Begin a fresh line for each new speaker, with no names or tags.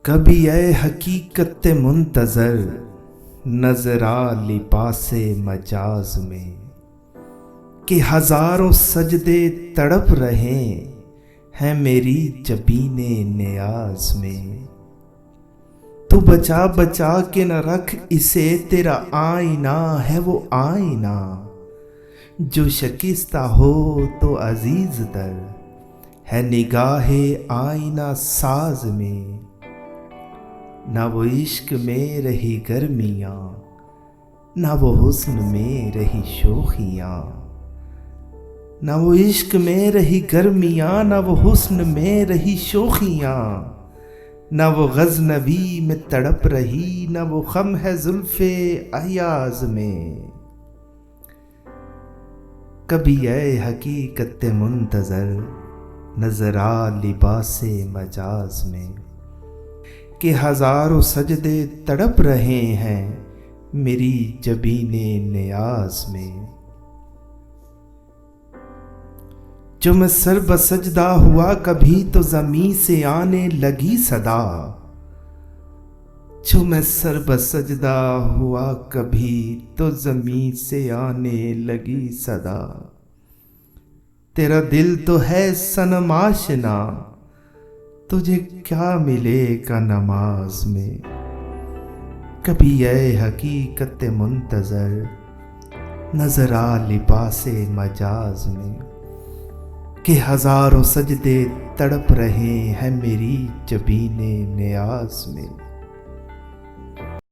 کبھی اے حقیقت منتظر نظر آ لباس مجاز میں، کہ ہزاروں سجدے تڑپ رہے ہیں میری جبین نیاز میں۔ تو بچا بچا کے نہ رکھ اسے، تیرا آئینہ ہے وہ آئینہ، جو شکستہ ہو تو عزیز تر ہے نگاہ آئینہ ساز میں۔ نہ وہ عشق میں رہی گرمیاں، نہ وہ حسن میں رہی شوخیاں، نہ وہ عشق میں رہی گرمیاں، نہ وہ حسن میں رہی شوخیاں، نہ وہ غزنوی میں تڑپ رہی، نہ وہ خم ہے زلف ایاز میں۔ کبھی اے حقیقت منتظر نظر آ لباس مجاز میں، کہ ہزاروں سجدے تڑپ رہے ہیں میری جبین نیاز میں۔ جو میں سر بسجدہ ہوا کبھی تو زمیں سے آنے لگی صدا، جو میں سر بسجدہ ہوا کبھی تو زمیں سے آنے لگی صدا۔ تیرا دل تو ہے صنم آشنا، تجھے کیا ملے گا نماز میں۔ کبھی اے حقیقت منتظر نظر آ لباس مجاز میں، کہ ہزاروں سجدے تڑپ رہے ہیں میری جبین نیاز میں۔